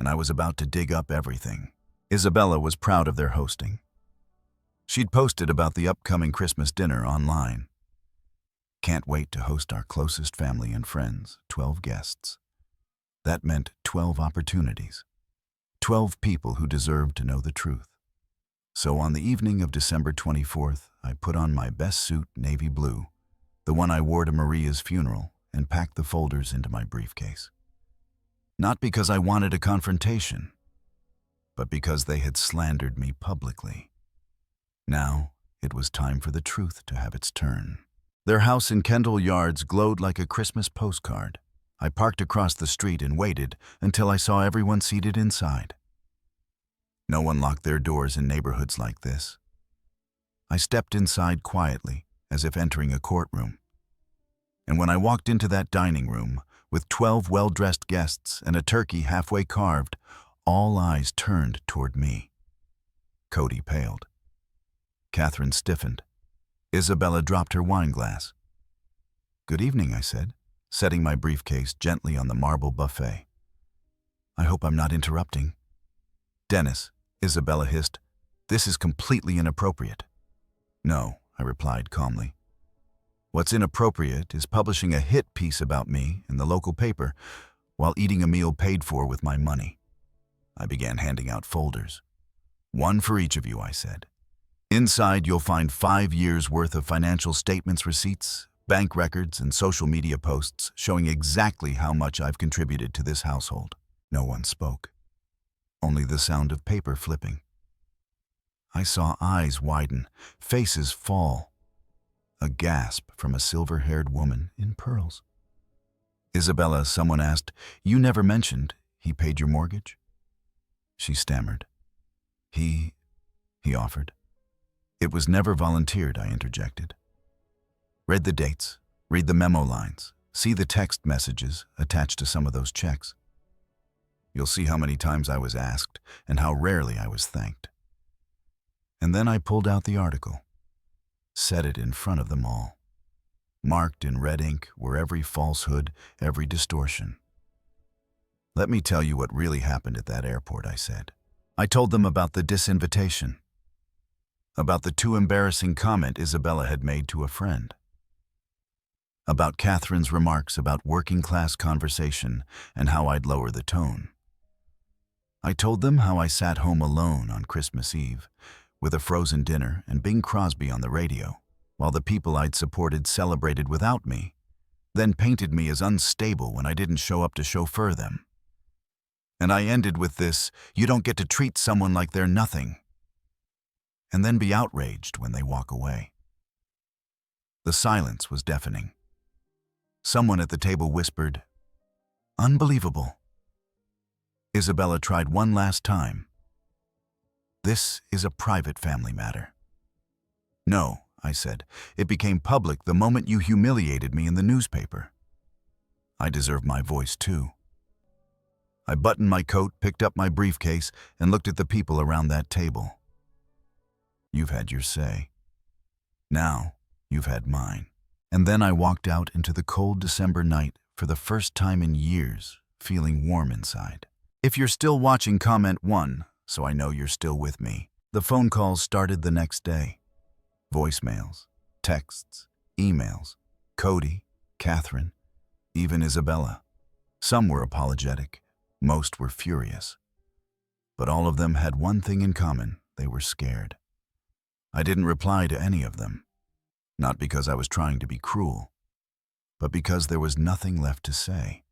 and I was about to dig up everything. Isabella was proud of their hosting. She'd posted about the upcoming Christmas dinner online. Can't wait to host our closest family and friends, 12 guests. That meant 12 opportunities. 12 people who deserved to know the truth. So on the evening of December 24th, I put on my best suit, navy blue, the one I wore to Maria's funeral, and packed the folders into my briefcase. Not because I wanted a confrontation, but because they had slandered me publicly. Now, it was time for the truth to have its turn. Their house in Kendall Yards glowed like a Christmas postcard. I parked across the street and waited until I saw everyone seated inside. No one locked their doors in neighborhoods like this. I stepped inside quietly, as if entering a courtroom. And when I walked into that dining room, with 12 well-dressed guests and a turkey halfway carved, all eyes turned toward me. Cody paled. Catherine stiffened. Isabella dropped her wine glass. "Good evening," I said, setting my briefcase gently on the marble buffet. "I hope I'm not interrupting." "Dennis," Isabella hissed, "this is completely inappropriate." "No," I replied calmly. "What's inappropriate is publishing a hit piece about me in the local paper while eating a meal paid for with my money." I began handing out folders. "One for each of you," I said. "Inside, you'll find 5 years' worth of financial statements, receipts, bank records, and social media posts showing exactly how much I've contributed to this household." No one spoke. Only the sound of paper flipping. I saw eyes widen, faces fall. A gasp from a silver-haired woman in pearls. "Isabella," someone asked, "you never mentioned he paid your mortgage?" She stammered. He offered. "It was never volunteered," I interjected. "Read the dates, read the memo lines, see the text messages attached to some of those checks. You'll see how many times I was asked and how rarely I was thanked." And then I pulled out the article, set it in front of them all. Marked in red ink were every falsehood, every distortion. "Let me tell you what really happened at that airport," I said. I told them about the disinvitation, about the too embarrassing comment Isabella had made to a friend, about Catherine's remarks about working-class conversation and how I'd lower the tone. I told them how I sat home alone on Christmas Eve, with a frozen dinner and Bing Crosby on the radio, while the people I'd supported celebrated without me, then painted me as unstable when I didn't show up to chauffeur them. And I ended with this, "You don't get to treat someone like they're nothing," and then be outraged when they walk away. The silence was deafening. Someone at the table whispered, "Unbelievable." Isabella tried one last time. "This is a private family matter." "No," I said. "It became public the moment you humiliated me in the newspaper. I deserve my voice too." I buttoned my coat, picked up my briefcase, and looked at the people around that table. "You've had your say. Now, you've had mine." And then I walked out into the cold December night for the first time in years, feeling warm inside. If you're still watching, comment 1, so I know you're still with me. The phone calls started the next day. Voicemails, texts, emails, Cody, Catherine, even Isabella. Some were apologetic. Most were furious. But all of them had one thing in common: they were scared. I didn't reply to any of them, not because I was trying to be cruel, but because there was nothing left to say.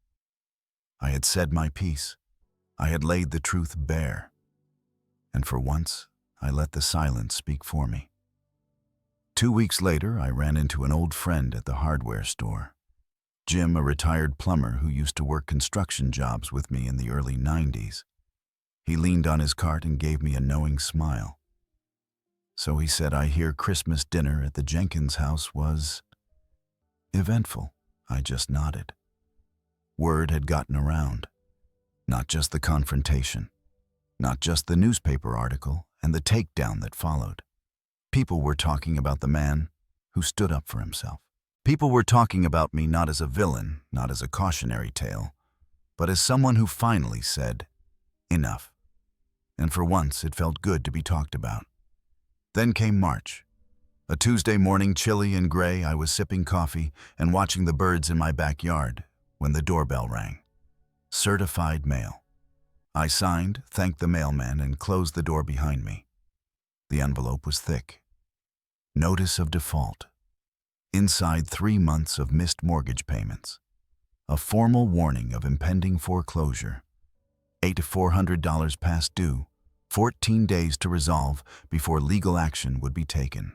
I had said my piece. I had laid the truth bare. And for once, I let the silence speak for me. 2 weeks later, I ran into an old friend at the hardware store. Jim, a retired plumber who used to work construction jobs with me in the early 90s. He leaned on his cart and gave me a knowing smile. So he said, "I hear Christmas dinner at the Jenkins house was eventful." I just nodded. Word had gotten around. Not just the confrontation, not just the newspaper article and the takedown that followed. People were talking about the man who stood up for himself. People were talking about me not as a villain, not as a cautionary tale, but as someone who finally said, Enough. And for once, it felt good to be talked about. Then came March. A Tuesday morning, chilly and gray, I was sipping coffee and watching the birds in my backyard when the doorbell rang. Certified mail. I signed, thanked the mailman, and closed the door behind me. The envelope was thick. Notice of default. Inside 3 months of missed mortgage payments. A formal warning of impending foreclosure. $800 past due. 14 days to resolve before legal action would be taken.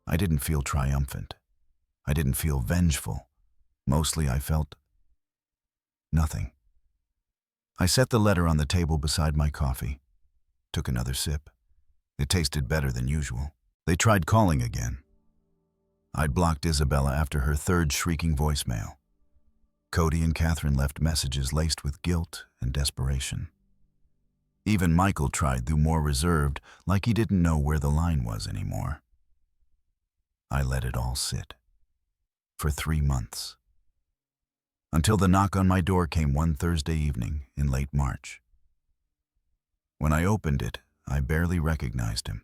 I didn't feel triumphant. I didn't feel vengeful. Mostly I felt nothing. I set the letter on the table beside my coffee. Took another sip. It tasted better than usual. They tried calling again. I'd blocked Isabella after her third shrieking voicemail. Cody and Catherine left messages laced with guilt and desperation. Even Michael tried, though more reserved, like he didn't know where the line was anymore. I let it all sit. For 3 months. Until the knock on my door came one Thursday evening in late March. When I opened it, I barely recognized him.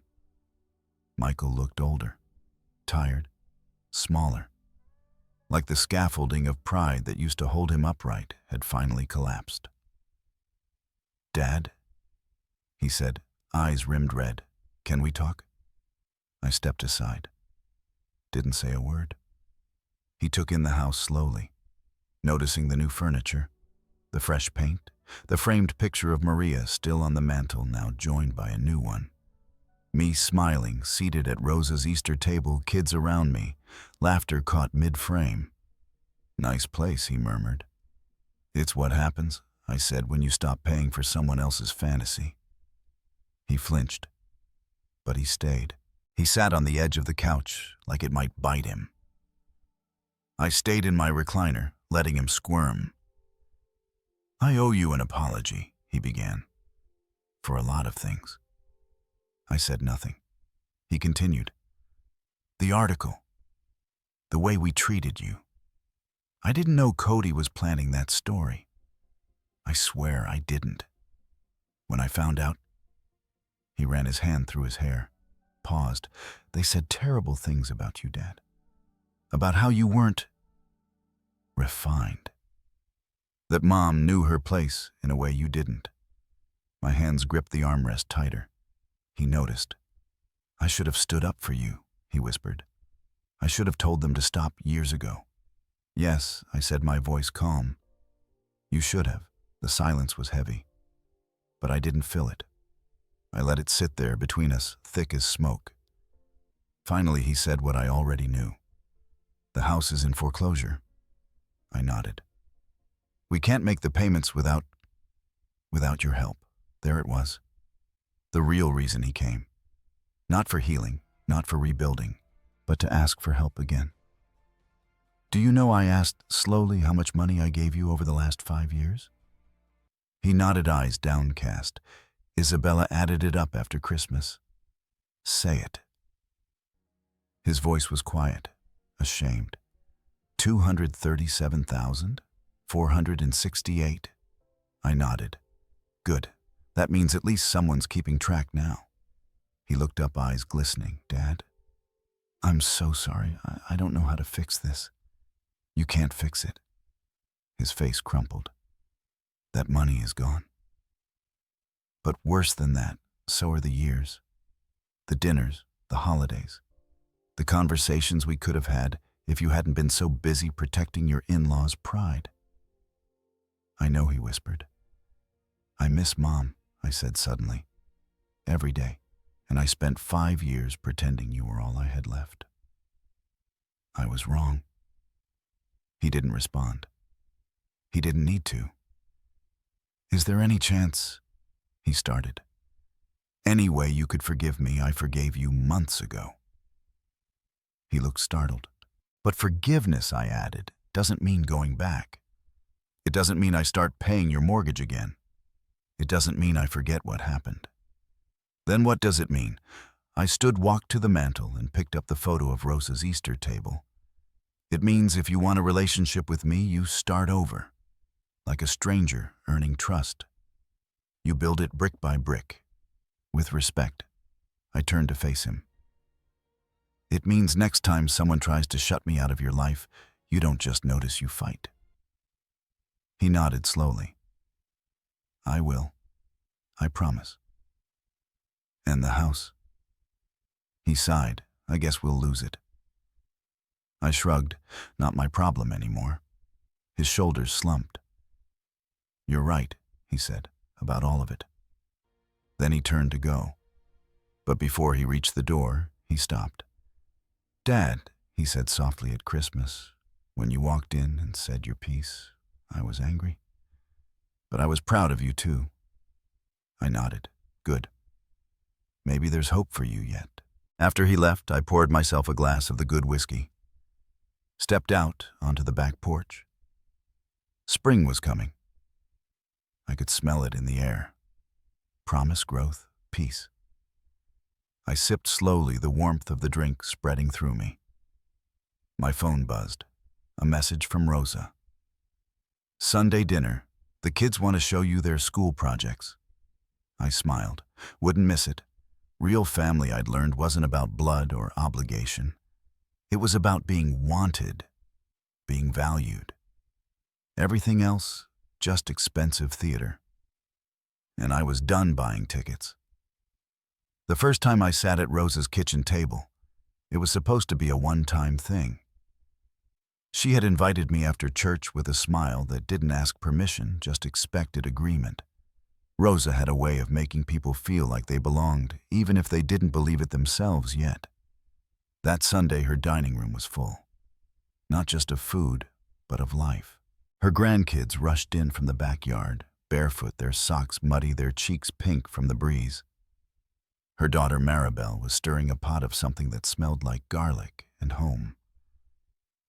Michael looked older, tired, smaller, like the scaffolding of pride that used to hold him upright had finally collapsed. "Dad," he said, eyes rimmed red. "Can we talk?" I stepped aside. Didn't say a word. He took in the house slowly, noticing the new furniture, the fresh paint, the framed picture of Maria still on the mantel, now joined by a new one. Me smiling, seated at Rosa's Easter table, kids around me, laughter caught mid-frame. "Nice place," he murmured. "It's what happens," I said, "when you stop paying for someone else's fantasy." He flinched, but he stayed. He sat on the edge of the couch, like it might bite him. I stayed in my recliner, letting him squirm. "I owe you an apology," he began. "For a lot of things." I said nothing. He continued. "The article. The way we treated you. I didn't know Cody was planning that story. I swear I didn't. When I found out..." He ran his hand through his hair, paused. "They said terrible things about you, Dad. About how you weren't refined. That Mom knew her place in a way you didn't." My hands gripped the armrest tighter. He noticed. "I should have stood up for you," he whispered. "I should have told them to stop years ago." "Yes," I said, my voice calm. "You should have." The silence was heavy. But I didn't fill it. I let it sit there between us, thick as smoke. Finally, he said what I already knew. "The house is in foreclosure." I nodded. "We can't make the payments without your help." There it was. The real reason he came. Not for healing, not for rebuilding, but to ask for help again. "Do you know," I asked slowly, "how much money I gave you over the last 5 years?" He nodded, eyes downcast. "Isabella added it up after Christmas." "Say it." His voice was quiet, ashamed. 237,468. I nodded. "Good. That means at least someone's keeping track now." He looked up, eyes glistening. "Dad, I'm so sorry. I don't know how to fix this." "You can't fix it." His face crumpled. "That money is gone. But worse than that, so are the years. The dinners, the holidays, the conversations we could have had if you hadn't been so busy protecting your in-laws' pride." "I know," he whispered. "I miss Mom," I said suddenly. "Every day. And I spent 5 years pretending you were all I had left. I was wrong." He didn't respond. He didn't need to. "Is there any chance," he started, "any way you could forgive me? I forgave you months ago." He looked startled. "But forgiveness," I added, "doesn't mean going back. It doesn't mean I start paying your mortgage again. It doesn't mean I forget what happened." "Then what does it mean?" I walked to the mantel and picked up the photo of Rosa's Easter table. "It means if you want a relationship with me, you start over, like a stranger earning trust." You build it brick by brick. With respect, I turned to face him. It means next time someone tries to shut me out of your life, you don't just notice, you fight. He nodded slowly. I will. I promise. And the house? He sighed. I guess we'll lose it. I shrugged. Not my problem anymore. His shoulders slumped. You're right, he said, about all of it. Then he turned to go. But before he reached the door, he stopped. Dad, he said softly at Christmas, when you walked in and said your piece, I was angry. But I was proud of you too. I nodded. Good. Maybe there's hope for you yet. After he left, I poured myself a glass of the good whiskey. Stepped out onto the back porch. Spring was coming. I could smell it in the air. Promise, growth, peace. I sipped slowly, the warmth of the drink spreading through me. My phone buzzed. A message from Rosa. Sunday dinner. The kids want to show you their school projects. I smiled. Wouldn't miss it. Real family, I'd learned, wasn't about blood or obligation. It was about being wanted, being valued. Everything else, just expensive theater. And I was done buying tickets. The first time I sat at Rosa's kitchen table, it was supposed to be a one-time thing. She had invited me after church with a smile that didn't ask permission, just expected agreement. Rosa had a way of making people feel like they belonged, even if they didn't believe it themselves yet. That Sunday, her dining room was full. Not just of food, but of life. Her grandkids rushed in from the backyard, barefoot, their socks muddy, their cheeks pink from the breeze. Her daughter Maribel was stirring a pot of something that smelled like garlic and home.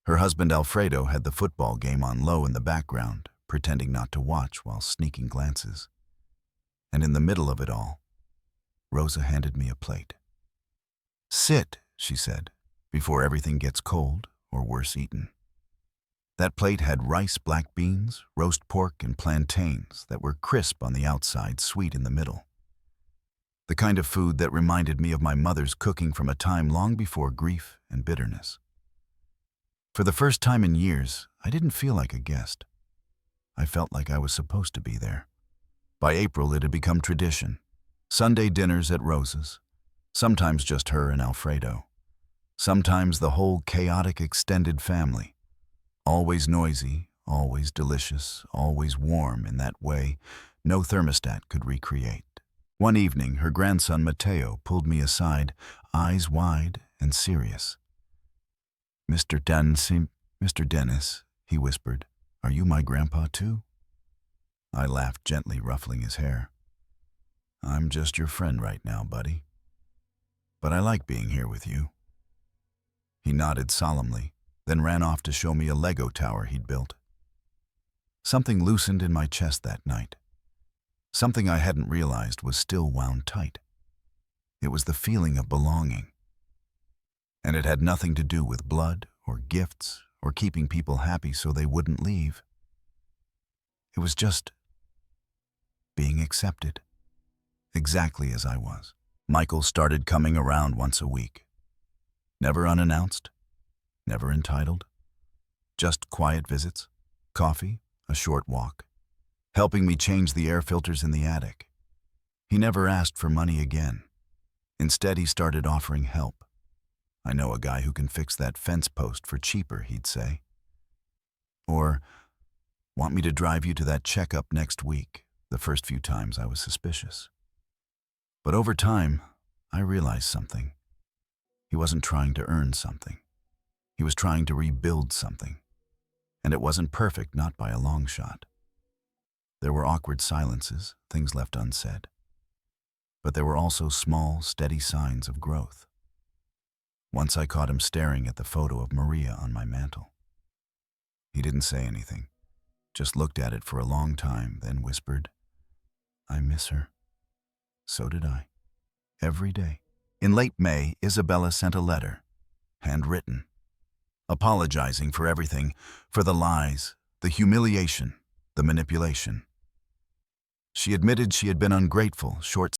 Her husband Alfredo had the football game on low in the background, pretending not to watch while sneaking glances. And in the middle of it all, Rosa handed me a plate. Sit, she said, before everything gets cold or worse eaten. That plate had rice, black beans, roast pork, and plantains that were crisp on the outside, sweet in the middle. The kind of food that reminded me of my mother's cooking from a time long before grief and bitterness. For the first time in years, I didn't feel like a guest. I felt like I was supposed to be there. By April, it had become tradition. Sunday dinners at Rosa's. Sometimes just her and Alfredo. Sometimes the whole chaotic extended family. Always noisy, always delicious, always warm in that way no thermostat could recreate. One evening, her grandson Mateo pulled me aside, eyes wide and serious. Mr. Dennis, he whispered, are you my grandpa too? I laughed gently, ruffling his hair. I'm just your friend right now, buddy. But I like being here with you. He nodded solemnly, then ran off to show me a Lego tower he'd built. Something loosened in my chest that night. Something I hadn't realized was still wound tight. It was the feeling of belonging. And it had nothing to do with blood or gifts or keeping people happy so they wouldn't leave. It was just being accepted, exactly as I was. Michael started coming around once a week. Never unannounced, never entitled. Just quiet visits, coffee, a short walk, helping me change the air filters in the attic. He never asked for money again. Instead, he started offering help. I know a guy who can fix that fence post for cheaper, he'd say. Or, want me to drive you to that checkup next week. The first few times I was suspicious. But over time, I realized something. He wasn't trying to earn something. He was trying to rebuild something. And it wasn't perfect, not by a long shot. There were awkward silences, things left unsaid. But there were also small, steady signs of growth. Once I caught him staring at the photo of Maria on my mantel. He didn't say anything, just looked at it for a long time, then whispered, I miss her. So did I. Every day. In late May, Isabella sent a letter, handwritten, apologizing for everything, for the lies, the humiliation, the manipulation. She admitted she had been ungrateful, short